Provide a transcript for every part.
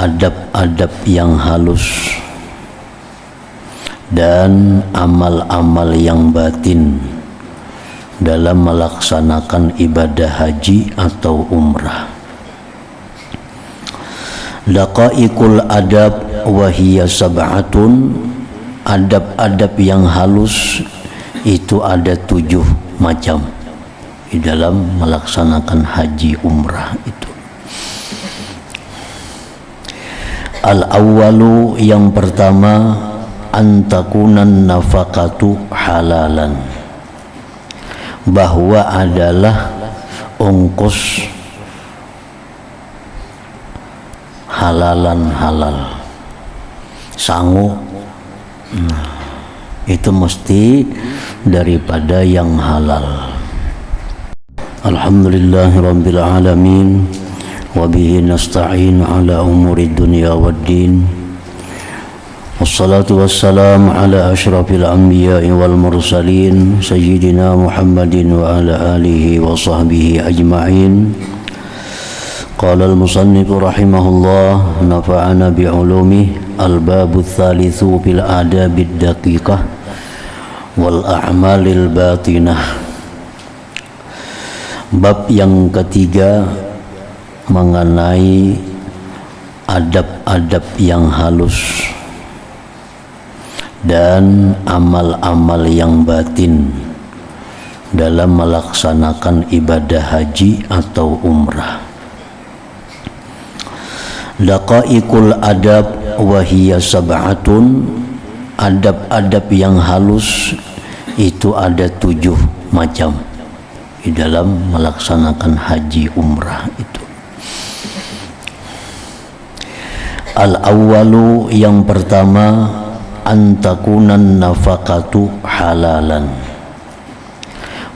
adab-adab yang halus dan amal-amal yang batin dalam melaksanakan ibadah haji atau umrah. Daqaiqul adab wahiyya sab'atun, adab-adab yang halus itu ada 7 macam di dalam melaksanakan haji umrah itu. Al-awwalu, yang pertama, antakunan nafaqatu halalan, bahwa adalah ongkos halalan halal, sangu itu mesti daripada yang halal. Alhamdulillahirabbil alamin wa bihi nasta'in ala umuri dunya waddin. Wassalatu wassalamu ala asyrafil anbiya'i wal mursalin sayyidina Muhammadin wa ala alihi wa sahbihi ajma'in. Qala al-musannif rahimahullah, nafa'ana bi'ulumih. Al-babu tsalitsu fil adabid daqiqah wal a'malil batinah. Bab yang ketiga mengenai adab-adab yang halus dan amal-amal yang batin dalam melaksanakan ibadah haji atau umrah. Daqaiqul adab wahiyya sab'atun, adab-adab yang halus itu ada 7 macam di dalam melaksanakan haji umrah itu. Al-awwalu, yang pertama, antakunan nafaqatu halalan,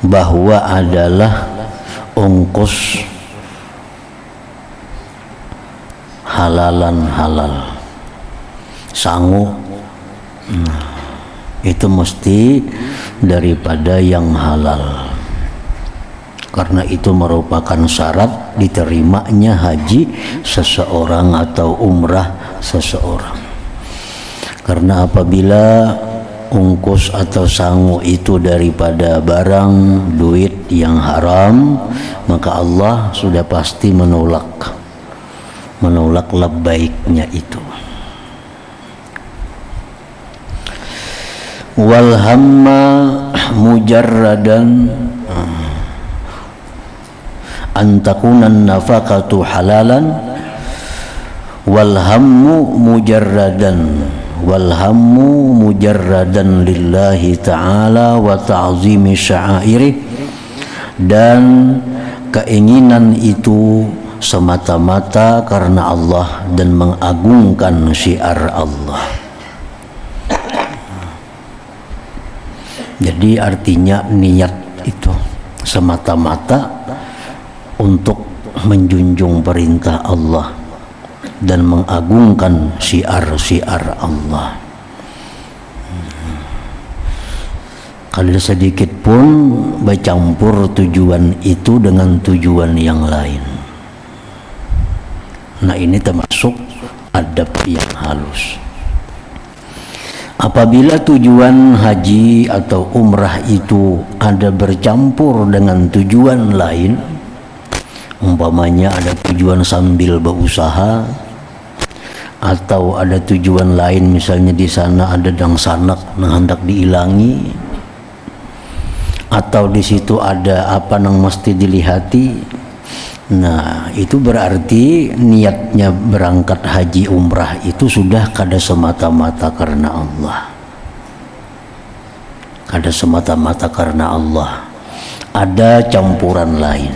bahwa adalah ongkos halalan halal, sangu itu mesti daripada yang halal, karena itu merupakan syarat diterimanya haji seseorang atau umrah seseorang. Karena apabila ongkos atau sangu itu daripada barang duit yang haram, maka Allah sudah pasti menolak labbaiknya itu. Wal hamma mujarradan antakunan nafaqatu halalan, wal hammu mujarradan, wal hammu mujarradan lillahi ta'ala wa ta'zimi sya'airih, dan keinginan itu semata-mata karena Allah dan mengagungkan syiar Allah. Jadi artinya niat itu semata-mata untuk menjunjung perintah Allah dan mengagungkan syiar-syiar Allah. Kalau sedikit pun bercampur tujuan itu dengan tujuan yang lain. Nah, ini termasuk adab yang halus. Apabila tujuan haji atau umrah itu ada bercampur dengan tujuan lain, umpamanya ada tujuan sambil berusaha, atau ada tujuan lain, misalnya di sana ada dangsanak yang hendak diilangi, atau di situ ada apa yang mesti dilihati. Nah, itu berarti niatnya berangkat haji umrah itu sudah kada semata-mata karena Allah. Kada semata-mata karena Allah. Ada campuran lain.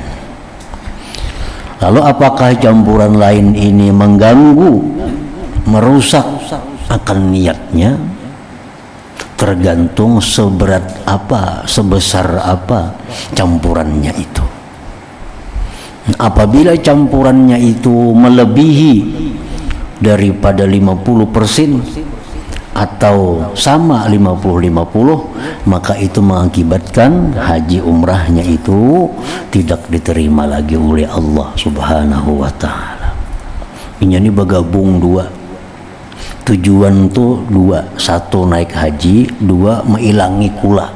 Lalu apakah campuran lain ini mengganggu, merusak akan niatnya? Tergantung seberat apa, sebesar apa campurannya itu. Apabila campurannya itu melebihi daripada 50% atau sama 50-50, maka itu mengakibatkan haji umrahnya itu tidak diterima lagi oleh Allah Subhanahu wa ta'ala. ini bergabung dua. Tujuan tuh dua, satu naik haji, dua mengilangi kula,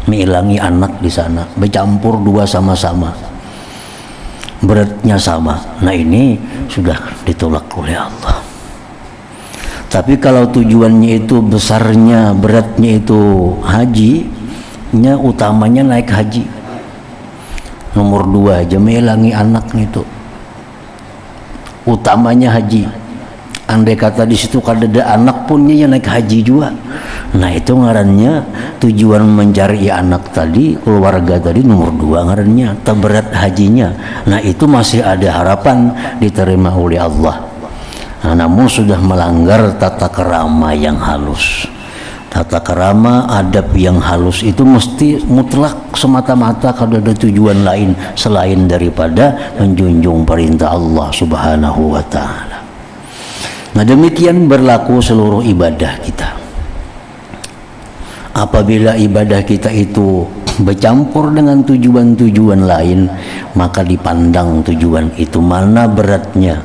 mengilangi anak di sana, bercampur dua sama-sama, beratnya sama. Nah ini sudah ditolak oleh Allah. Tapi kalau tujuannya itu besarnya, beratnya itu haji, nya utamanya naik haji. Nomor dua aja mengilangi anak itu. Utamanya haji. Andai kata di situ kada ada anak pun dia naik haji juga. Nah itu ngarannya tujuan mencari anak tadi, keluarga tadi nomor dua ngarannya, terberat hajinya. Nah itu masih ada harapan diterima oleh Allah. Nah, namun sudah melanggar tata kerama yang halus. Tata kerama, adab yang halus itu mesti mutlak semata-mata kalau ada tujuan lain selain daripada menjunjung perintah Allah Subhanahu wa ta'ala. Nah demikian berlaku seluruh ibadah kita. Apabila ibadah kita itu bercampur dengan tujuan-tujuan lain, maka dipandang tujuan itu mana beratnya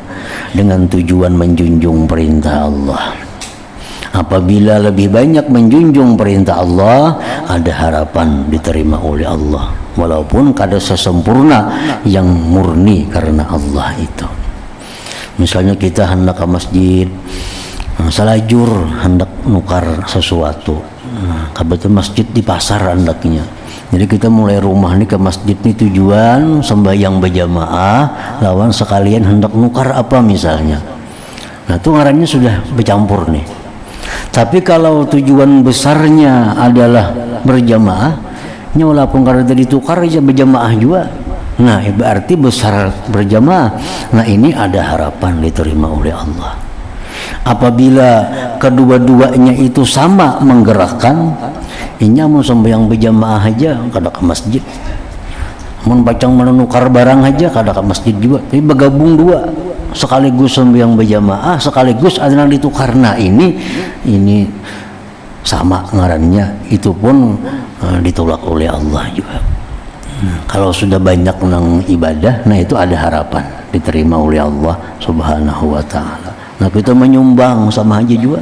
dengan tujuan menjunjung perintah Allah. Apabila lebih banyak menjunjung perintah Allah, ada harapan diterima oleh Allah, walaupun kada sesempurna yang murni karena Allah itu. Misalnya kita hendak ke masjid, salajur hendak nukar sesuatu, kebetulan masjid di pasar hendaknya. Jadi kita mulai rumah nih ke masjid nih tujuan sembahyang berjamaah, lawan sekalian hendak nukar apa misalnya. Nah itu ngarannya sudah bercampur nih. Tapi kalau tujuan besarnya adalah berjamaah, walaupun kada ditukar aja berjamaah juga. Nah berarti besar berjamaah. Nah ini ada harapan diterima oleh Allah. Apabila kedua-duanya itu sama menggerakkan, ini mau sembahyang berjamaah aja kada ke masjid, mau bacang menukar barang aja kada ke masjid juga. Tapi bergabung dua, sekaligus sembahyang berjamaah, sekaligus ada yang ditukar. Nah ini sama ngarannya, itu pun ditolak oleh Allah juga. Kalau sudah banyak nang ibadah, nah itu ada harapan diterima oleh Allah Subhanahu wa ta'ala. Nah kita menyumbang sama aja juga.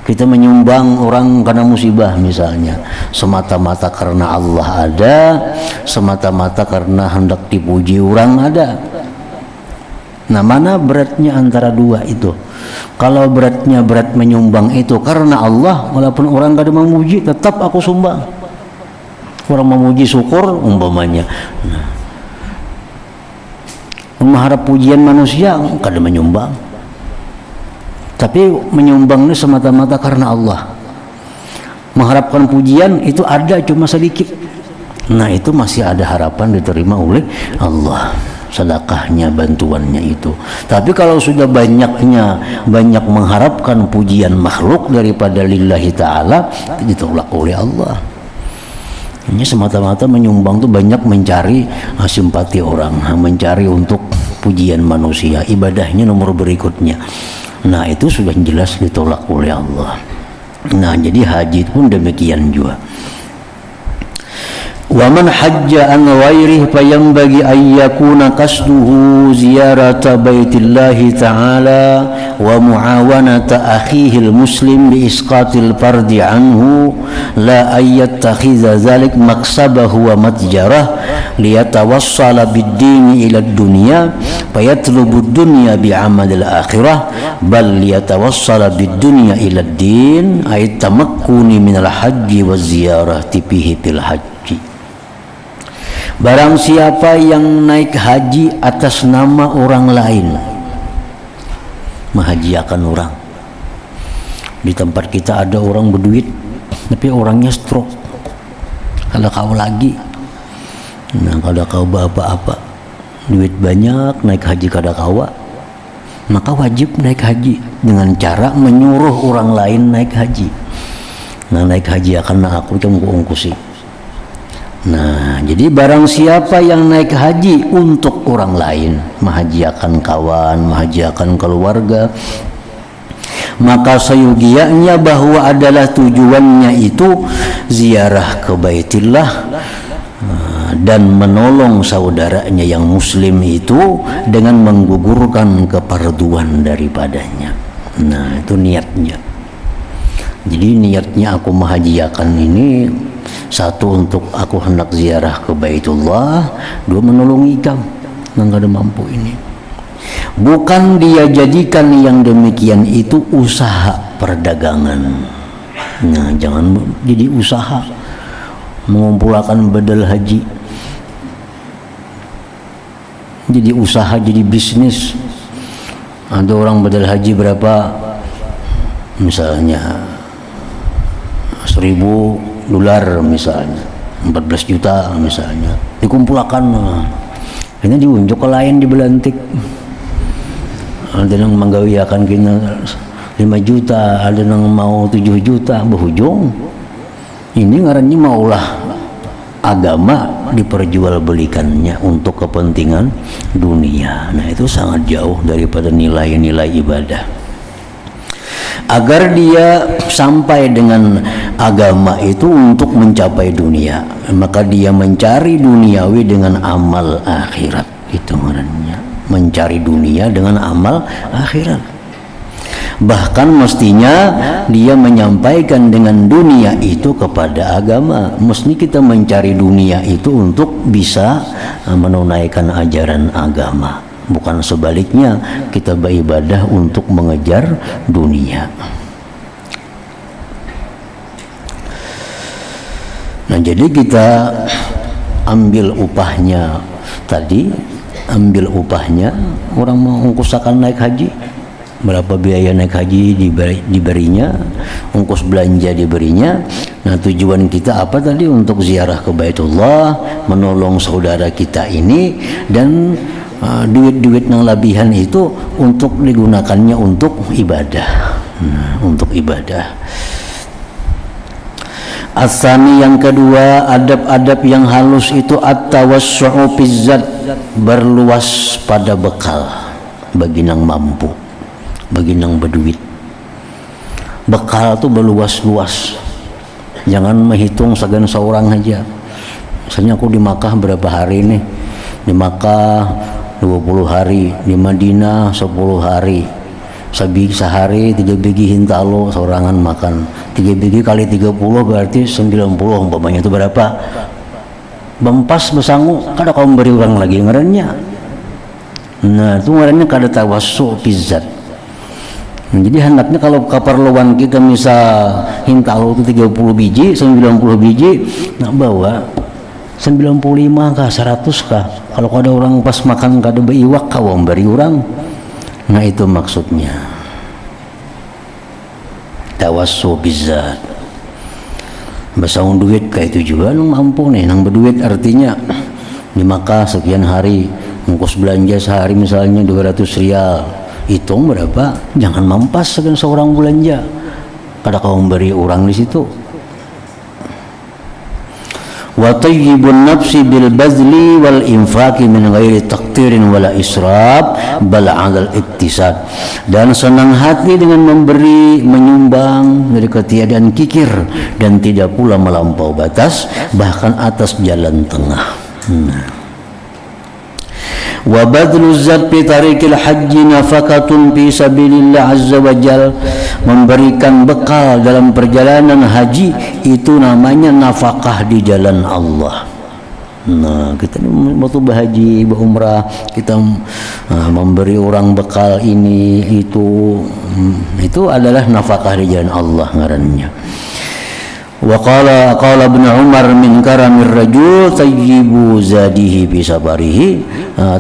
Kita menyumbang orang karena musibah misalnya, semata-mata karena Allah ada, semata-mata karena hendak dipuji orang ada. Nah mana beratnya antara dua itu? Kalau beratnya berat menyumbang itu karena Allah, walaupun orang kada memuji, tetap aku sumbang. Orang memuji syukur umpamanya. Nah, mengharap pujian manusia kada menyumbang. Tapi menyumbangnya semata-mata karena Allah. Mengharapkan pujian itu ada cuma sedikit. Nah itu masih ada harapan diterima oleh Allah, sedekahnya, bantuannya itu. Tapi kalau sudah banyak mengharapkan pujian makhluk daripada lillahi ta'ala, ditolak oleh Allah. Ini semata-mata menyumbang itu banyak mencari simpati orang, mencari untuk pujian manusia, ibadahnya nomor berikutnya. Nah itu sudah jelas ditolak oleh Allah. Nah jadi haji pun demikian juga. Wa man hajja an ghairihi fayanbaghi an yakuna qasduhu ziyarata baitillahi ta'ala wa muawanata akhihi al-muslim bi isqatil fardi anhu la ayyattakhidha dhalik maqsabahu wa matjarah liyatawassala bid-dini ila ad-dunya fayatlubu ad-dunya bi'amalil akhirah bal liyatawassala bid-dunya ila ad-din ay tamakkuni minal hajji wa ziyarati fihi fil hajji. Barang siapa yang naik haji atas nama orang lain, menghajiakan orang. Di tempat kita ada orang berduit, tapi orangnya stroke, kalau kau lagi, nah kalau kau apa-apa, duit banyak, naik haji kada kawa, maka wajib naik haji dengan cara menyuruh orang lain naik haji. Nah naik haji akan aku yang ungkusi. Nah, jadi barang siapa yang naik haji untuk orang lain, menghajiakan kawan, menghajiakan keluarga, maka sayugianya bahwa adalah tujuannya itu ziarah ke Baitillah, dan menolong saudaranya yang muslim itu dengan menggugurkan kefarduan daripadanya. Nah, itu niatnya. Jadi niatnya aku menghajiakan ini, satu untuk aku hendak ziarah ke Baitullah, dua menolong ikam yang gak ada mampu ini. Bukan dia jadikan yang demikian itu usaha perdagangan. Nah, jangan jadi usaha mengumpulkan badal haji, jadi usaha, jadi bisnis. Ada orang badal haji berapa, misalnya $1.000 misalnya, 14 juta misalnya, dikumpulkan, ini diunjuk ke lain, dibelantik. Ada yang menggawiakan kena 5 juta, ada yang mau 7 juta, berujung ini ngarannya maulah agama diperjualbelikannya untuk kepentingan dunia. Nah, itu sangat jauh daripada nilai-nilai ibadah. Agar dia sampai dengan agama itu untuk mencapai dunia, maka dia mencari duniawi dengan amal akhirat. Itu ngarannya mencari dunia dengan amal akhirat. Bahkan mestinya dia menyampaikan dengan dunia itu kepada agama. Mesti kita mencari dunia itu untuk bisa menunaikan ajaran agama, bukan sebaliknya kita beribadah untuk mengejar dunia. Nah, jadi kita ambil upahnya tadi, ambil upahnya. Orang mau ongkosakan naik haji, berapa biaya naik haji diberinya, ongkos belanja diberinya. Nah, tujuan kita apa tadi? Untuk ziarah ke Baitullah, menolong saudara kita ini, dan duit-duit yang lebihan itu untuk digunakannya untuk ibadah. Untuk ibadah. Asani yang kedua, adab-adab yang halus itu at-tawassu'u fizzat, berluas pada bekal bagi yang mampu, bagi yang berduit. Bekal tuh berluas-luas. Jangan menghitung segan seorang aja. Misalnya aku di Makkah berapa hari nih? Di Makkah 20 hari, di Madinah 10 hari. Sehari 3 biji hintalo seorangan makan. 3 biji kali 30 berarti 90 umpamanya, itu berapa? Bempas besangu kada kau beri orang lagi ngarannya. Nah, itu ngarannya kada tawassu fizzat. Jadi hendaknya kalau keperluan kita misal hintalo itu 30 biji, 90 biji, nak bawa 95 kah, 100 kah. Kalau ada orang pas makan kada beriwak kau beri orang. Nah, itu maksudnya tawassu bizzat. Basang duit kayak itu juga nang mampu nih, nang berduit artinya di Makkah sekian hari, ongkos belanja sehari misalnya 200 rial, hitung berapa, jangan mampas seorang belanja kada kau memberi orang di situ. Wa tayyibun nafsi bil bazli wal infaqi min ghairi taqtirin wala israf bal 'alal iktisad, dan senang hati dengan memberi, menyumbang dari ketiadaan kikir, dan tidak pula melampau batas, bahkan atas jalan tengah. Wa badlu zat fi tariqil haji nafaqatun fi sabilillah azza wa jal, memberikan bekal dalam perjalanan haji itu namanya nafkah di jalan Allah. Nah, kita waktu berhaji, berumrah, kita memberi orang bekal ini itu adalah nafkah di jalan Allah ngarannya. Wa qala Ibnu Umar min karamir rajul tayyibu zadihi bi sabarihi,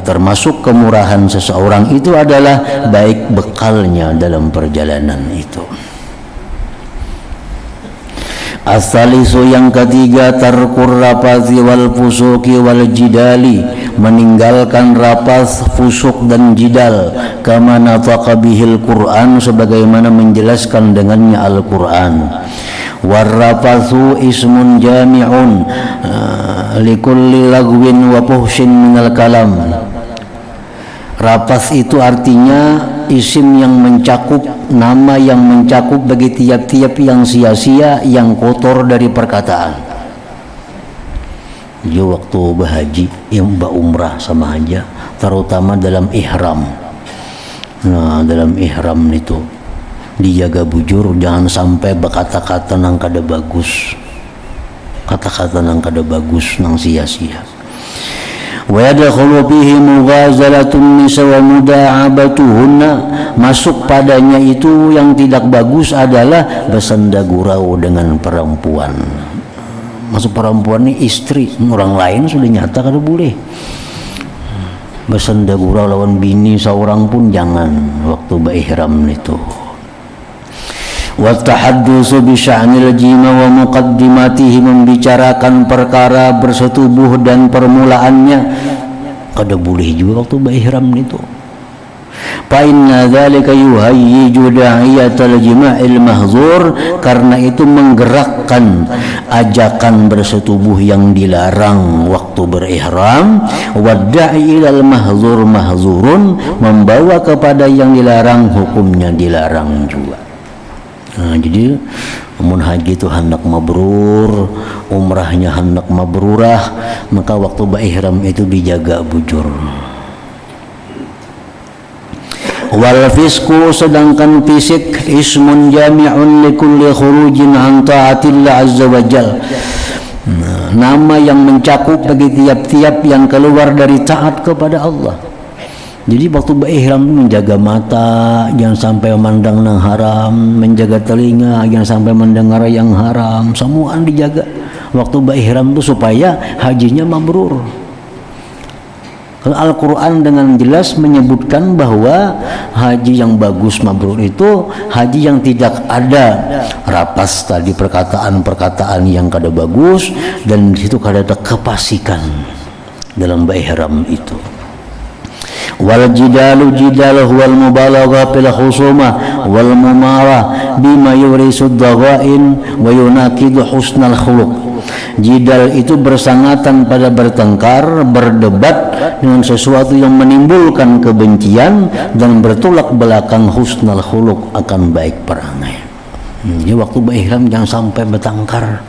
termasuk kemurahan seseorang itu adalah baik bekalnya dalam perjalanan itu. As-salisu yang ketiga, tarkur rapazi wal fusuki wal jidali, meninggalkan rapas, fusuk dan jidal, kama nafaqa bihil Qur'an, sebagaimana menjelaskan dengannya Al-Qur'an. Warrafathu ismun jami'un likulli lagwin wa fuhshin minal kalam. Rafath itu artinya isim yang mencakup, nama yang mencakup bagi tiap-tiap yang sia-sia, yang kotor dari perkataan. ya waktu berhaji, yang umrah sama aja, terutama dalam ihram. Nah, dalam ihram itu dijaga bujur, jangan sampai berkata-kata nang kada bagus, kata-kata nang kada bagus nang sia-sia. Wa yadkhulu fihi mughazalatun nisa wa muda'abatuhunna, masuk padanya itu yang tidak bagus adalah bersenda gurau dengan perempuan. Masuk perempuan ini istri orang lain sudah nyata kada boleh. Bersenda gurau lawan bini seorang pun jangan waktu berihram itu. Wa tahaddusu bi sya'nil jima wa muqaddimatihi, membicarakan perkara bersetubuh dan permulaannya kada boleh juga waktu berihram itu. Fa inna dzalika yuhayyiju da'iyatal jima'il mahzur, karena itu menggerakkan ajakan bersetubuh yang dilarang waktu berihram. Wa da'i ilal mahzur mahzurun, membawa kepada yang dilarang hukumnya dilarang juga. Nah, jadi mun haji itu hendak mabrur, umrahnya hendak mabrurah, maka waktu berihram itu dijaga bujur. Wal fisku, sedangkan fisik ismun jami'un likulli khurujin an ta'atillah azza wa jal, nama yang mencakup bagi tiap-tiap yang keluar dari taat kepada Allah. Jadi waktu berihram menjaga mata jangan sampai memandang yang haram, menjaga telinga jangan sampai mendengar yang haram, semua dijaga waktu berihram itu supaya hajinya mabrur. Kalau Al-Quran dengan jelas menyebutkan bahwa haji yang bagus mabrur itu haji yang tidak ada rapas tadi, perkataan-perkataan yang kada bagus, dan di situ kada ada kefasikan dalam berihram itu. Wal jidalu jidal huwal mubalagha fil khusumah wal mumarah bima yurisud daghain wa yunakidu husnal khuluq. Jidal itu bersangatan pada bertengkar, berdebat dengan sesuatu yang menimbulkan kebencian dan bertolak belakang husnal khuluq, akan baik perangai. Jadi waktu berihram jangan sampai bertengkar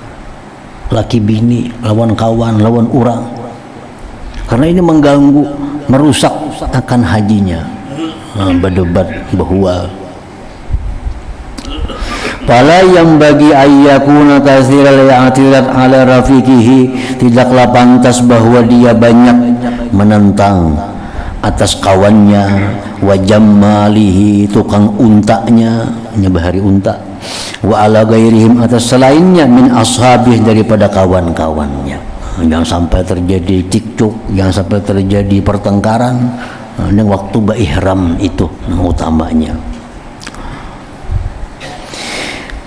laki bini, lawan kawan, lawan orang, karena ini mengganggu, merusak akan hajinya. Berdebat bahwa fala yang bagi ayyakuna katsiral i'tirat ala rafiqihi, tidaklah pantas bahwa dia banyak menentang atas kawannya, wa jammalihi, tukang untanya, nyebahari unta, wa ala ghairihim, atas selainnya, min ashabih, daripada kawan-kawannya. Jangan sampai terjadi cekcok, jangan sampai terjadi pertengkaran. Ini waktu berihram itu utamanya.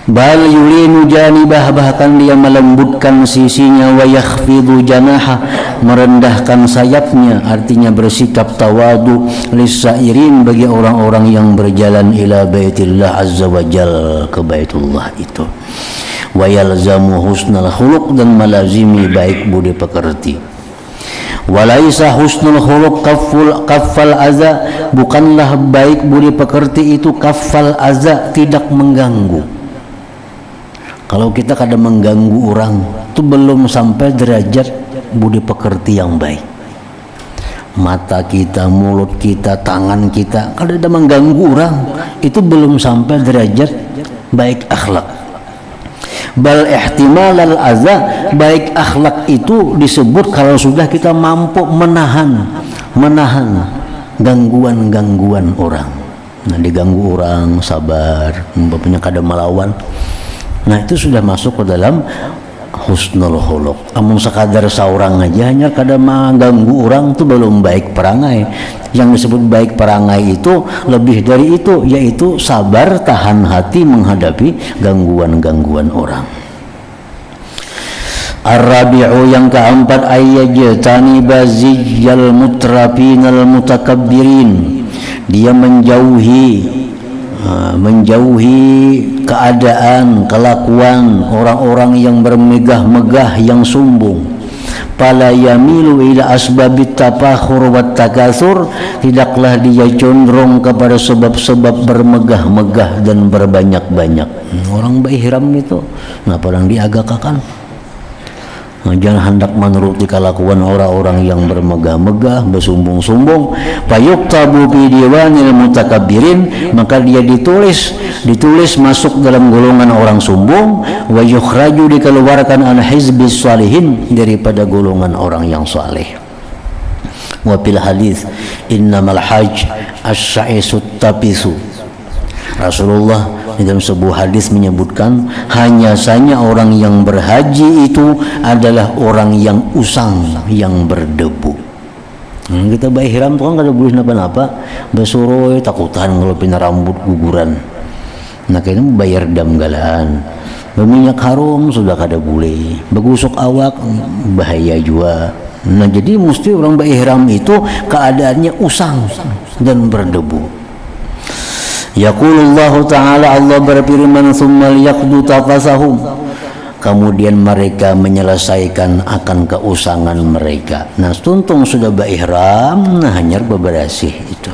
Bal yulinu janibah, bahkan dia melembutkan sisinya, wa yakhfidu janaha, merendahkan sayapnya, artinya bersikap tawadu, lisairin, bagi orang-orang yang berjalan ila baitillah azza wa jal, ke baitullah itu. Wa yalzamu husnal khuluq, dan melazimi baik budi pekerti. Walaisa husnul khuluq kaffal aza, bukanlah baik budi pekerti itu kaffal aza, tidak mengganggu. Kalau kita kadang mengganggu orang, itu belum sampai derajat budi pekerti yang baik. Mata kita, mulut kita, tangan kita, kalau ada mengganggu orang, itu belum sampai derajat baik akhlak. Bal ihtimal al-adza, baik akhlak itu disebut kalau sudah kita mampu menahan gangguan-gangguan orang. Nah, diganggu orang sabar, bapaknya kada melawan. Nah, itu sudah masuk ke dalam husnul khuluq. Amun sekadar seorang aja hanya kada mengganggu orang, itu belum baik perangai. Yang disebut baik perangai itu lebih dari itu, yaitu sabar, tahan hati menghadapi gangguan-gangguan orang. Ar-rabi'u, yang keempat, ayyajtani bazijjal mutrafin al-mutakabbirin, dia menjauhi keadaan, kelakuan orang-orang yang bermegah-megah, yang sombong. Fala yamilu ila asbabit tafakhur wat takatsur, tidaklah dia condong kepada sebab-sebab bermegah-megah dan berbanyak-banyak. Orang berihram itu ngapa orang diagakakan? Jangan hendak menuruti kelakuan orang-orang yang bermegah-megah, bersumbung-sumbung. Fayuktabu bi diwanil mutakabbirin, maka dia ditulis masuk dalam golongan orang sumbung. Wa yukhraju, dikeluarkan an hizbis salihin, daripada golongan orang yang saleh. Wa fil hadis innamal hajj asy-sya'isut tabisu. Rasulullah dalam sebuah hadis menyebutkan, hanya saja orang yang berhaji itu adalah orang yang usang, yang berdebu. Kita ihram tuh kan kada boleh napa-napa, basuroy takutan kalau pina rambut guguran. Nah kayaknya bayar dam galaan. Berminyak harum sudah kada boleh, begusuk awak bahaya juga. Nah jadi mesti orang ihram itu keadaannya usang dan berdebu. Yaqulullahu ta'ala, Allah berfirman, tsumma liyaqdu tafasahum, kemudian mereka menyelesaikan akan keusangan mereka. Nah tuntung sudah berihram, nah hanyar beberasih itu.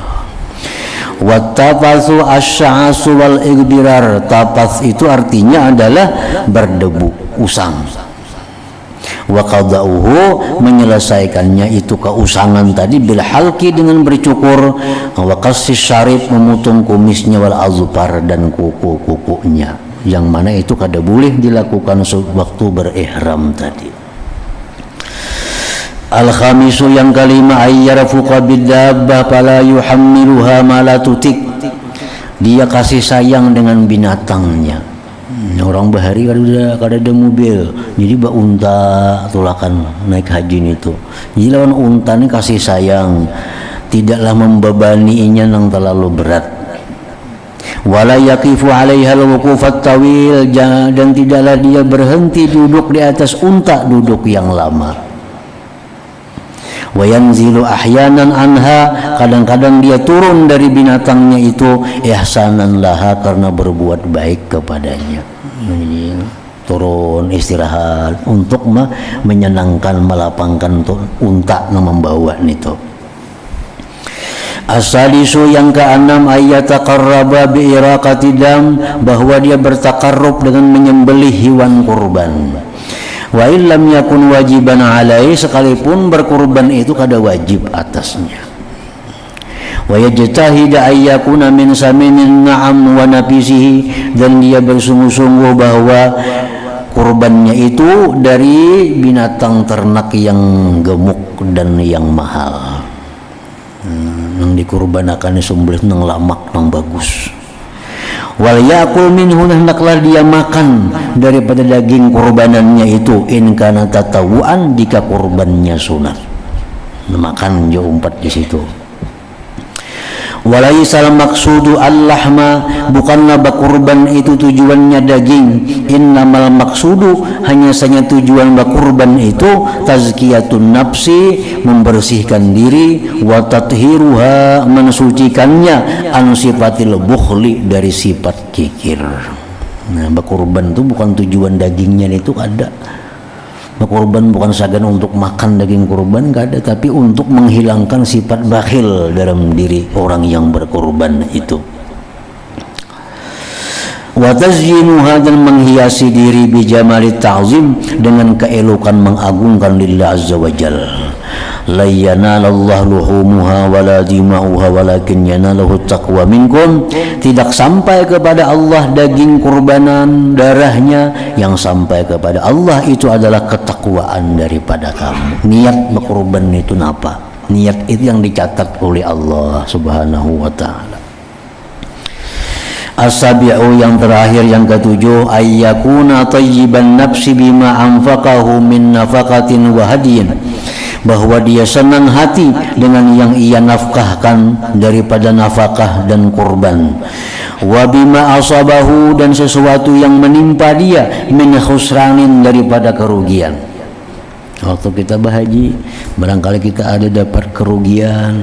Wattafasu asy'asu wal igbirar, tapas itu artinya adalah berdebu, usang. Wa qada'uhu, menyelesaikannya itu keusangan tadi bil halqi, dengan bercukur, wa qassis syarif, memotong kumisnya, wal azfar, dan kuku-kukunya, yang mana itu kada boleh dilakukan waktu berihram tadi. Al-khamisu, yang kelima, ayyarfuqa bidabbah fala yuhammiluha ma la tutik, dia kasih sayang dengan binatangnya. Orang bahari kada ada mobil, jadi bak unta tulakan naik haji itu. Jadi lawan unta ini kasih sayang, tidaklah membebaninya yang terlalu berat. Wala yaqifu 'alaiha al-wuqufat tawil, dan tidaklah dia berhenti duduk di atas unta duduk yang lama. Wa yanzilu ahyanan anha, kadang-kadang dia turun dari binatangnya itu ihsanan laha, karena berbuat baik kepadanya. Turun istirahat untuk menyenangkan, melapangkan unta yang membawa itu. As-sadisu, yang keenam, ayyataqarraba bi iraqati dam, bahwa dia bertakarrub dengan menyembelih hewan kurban. Wa illam yakun wajiban alaihi, sekalipun berkurban itu kada wajib atasnya. Wa yajtahida ayyakuna min saminin na'am wa nafisihi, dan dia bersungguh-sungguh bahwa kurbannya itu dari binatang ternak yang gemuk dan yang mahal. Yang dikurbanakan sembelih nang lamak nang bagus. Wal yakul minhu, hendaklah dia makan daripada daging kurbanannya itu, in kana tatawuan, jika kurbannya sunat. Makan jo umpat di situ. Walaisal maksudu al-lahma, bukanlah bakurban itu tujuannya daging. Innamal maksudu, hanya saja tujuan bakurban itu tazkiyatun nafsi, membersihkan diri, wa tathiruha, mensucikannya, an sifatil bukhli, dari sifat kikir. Nah bakurban itu bukan tujuan dagingnya itu ada. Kurban bukan sagan untuk makan daging kurban, enggak ada, tapi untuk menghilangkan sifat bakhil dalam diri orang yang berkurban itu. Wa tazyinuha, dan menghiasi diri bi jamalit ta'zim, dengan keelokan mengagungkan lillah azza wajalla. La yanalallahu luhumuha wala dima'uha walakin yanaluhu taqwa minkum, tidak sampai kepada Allah daging kurbanan, darahnya, yang sampai kepada Allah itu adalah ketakwaan daripada kamu. Niat berkurban itu napa? Niat itu yang dicatat oleh Allah subhanahu wa ta'ala. As-sabi'u, yang terakhir, yang ketujuh, ayyakuna tayyiban nafsi bima anfaqahu min nafaqatin wa hadiyin, bahwa dia senang hati dengan yang ia nafkahkan daripada nafkah dan kurban. Wa bima asabahu, dan sesuatu yang menimpa dia, min khusranin, daripada kerugian. Waktu kita berhaji, barangkali kita ada dapat kerugian,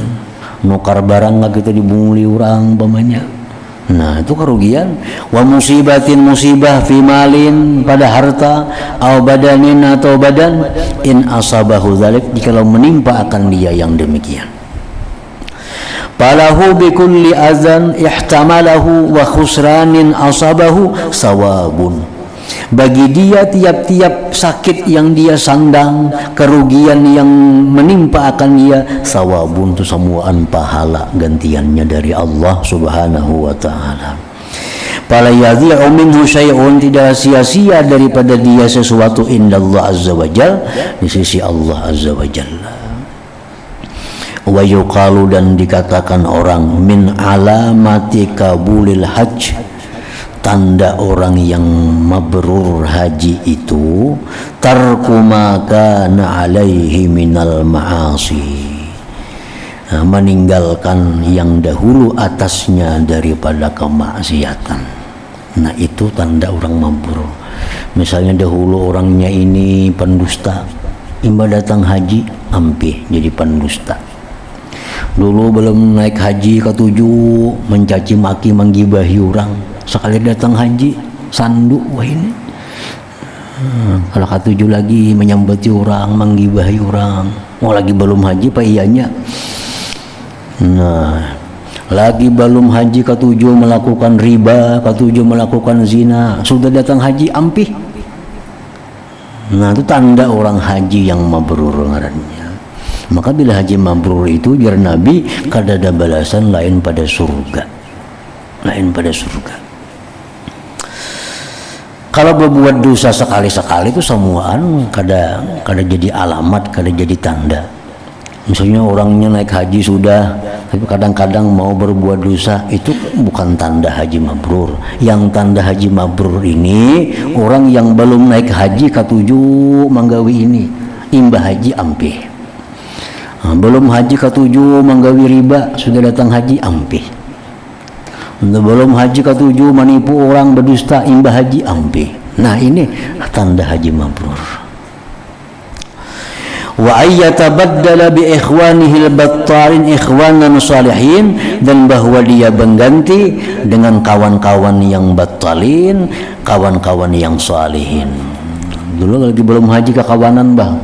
nukar barang nggak kita dibunguli orang pamannya. Nah itu kerugian. Wa musibatin, musibah, fi malin, pada harta, au badanin, atau badan, in asabahu dzalik, jikalau menimpa akan dia yang demikian. Falahu bi kulli azan ihtamalahu wa khusranin asabahu sawabun, Bagi dia tiap-tiap sakit yang dia sandang, kerugian yang menimpa akan dia, sawabun itu semuaan pahala gantiannya dari Allah Subhanahu wa taala. Fala yadhi'u minhu syai'un, tidak sia-sia daripada dia sesuatu indallah azza wajal, di sisi Allah azza wajalla. Wa yuqalu, dan dikatakan orang, min alamati kabulil hajj, tanda orang yang mabrur haji itu, tarku ma kana alaihi minal ma'asi, meninggalkan yang dahulu atasnya daripada kemaksiatan. Nah itu tanda orang mabrur. Misalnya dahulu orangnya ini pendusta, imba datang haji ampih jadi pendusta. Dulu belum naik haji ke-7 mencaci maki menggibahi orang, sekali datang haji sanduk wah ini. Kalau ke-7 lagi menyambati orang, menggibahi orang. Oh lagi belum haji pak iyanya. Nah lagi belum haji ke-7 melakukan riba, ke-7 melakukan zina, sudah datang haji ampih. Nah itu tanda orang haji yang mabrur ngarannya. Maka bila haji mabrur itu biar Nabi kadada balasan lain pada surga, lain pada surga. Kalau berbuat dosa sekali-sekali itu semuaan kada jadi alamat, kada jadi tanda. Misalnya orangnya naik haji sudah, tapi kadang-kadang mau berbuat dosa, itu bukan tanda haji mabrur. Yang tanda haji mabrur ini orang yang belum naik haji ke-7 manggawi ini, imbah haji ampih. Belum haji ke-7 manggawi riba, sudah datang haji ampih. Belum haji ke-7 menipu orang, berdusta, imbah haji ampih. Nah ini tanda haji mabrur. Wa ayyatabaddala bi ikhwanihi al-battalin ikhwanan salihin, dan bahwa dia mengganti dengan kawan-kawan yang battalin, kawan-kawan yang salihin. Dulu lagi belum haji ke kawanan bang,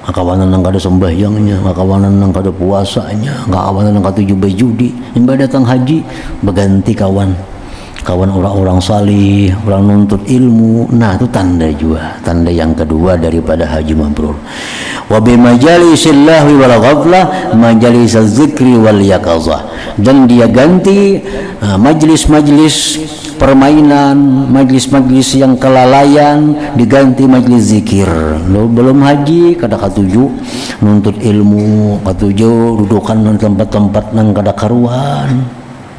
kawanan yang kada sembahyangnya, kawanan yang kada puasanya, kawanan yang kada judi. Imbah datang haji berganti kawan orang-orang salih, orang nuntut ilmu. Nah itu tanda juga, tanda yang kedua daripada haji mabrur. Wa bi majalisillahi wal ghaflah majalisaz zikri wal yaqazah, dan dia ganti majlis-majlis permainan, majlis-majlis yang kelalaian diganti majlis zikir. Lo belum haji kada ke-7 nuntut ilmu, ke-7 dudukan di tempat-tempat nang kada karuan,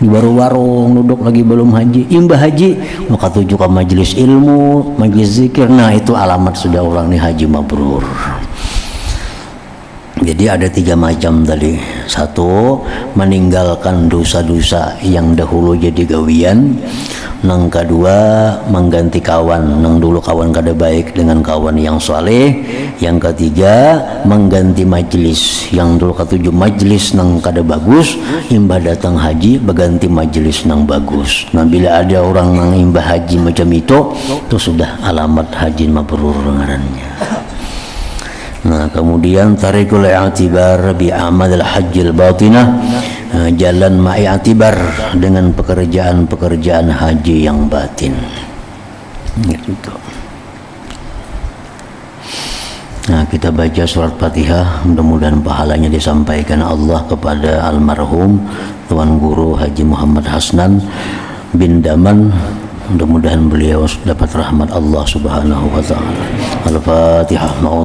di warung-warung duduk lagi belum haji. Imbah haji maka 7 ke majlis ilmu, majlis zikir. Nah itu alamat sudah orang ini haji mabrur. Jadi ada 3 macam tadi. 1, meninggalkan dosa-dosa yang dahulu jadi gawian. Nang kedua, mengganti kawan nang dulu kawan kada baik dengan kawan yang saleh. Yang ketiga, mengganti majlis yang dulu ke-7 majlis nang kada bagus, imbah datang haji berganti majlis nang bagus. Nah bila ada orang nang imbah haji macam itu sudah alamat haji mabrur ngarannya. Nah kemudian tarikul i'tibar bi amal al-hajjil batinah, jalan ma'i'tibar dengan pekerjaan-pekerjaan haji yang batin. Gitu. Nah kita baca surat Fatihah, mudah-mudahan pahalanya disampaikan Allah kepada almarhum Tuan Guru Haji Muhammad Hasnan bin Daman. Mudah-mudahan beliau dapat rahmat Allah Subhanahu wa taala. Al-Fatihah.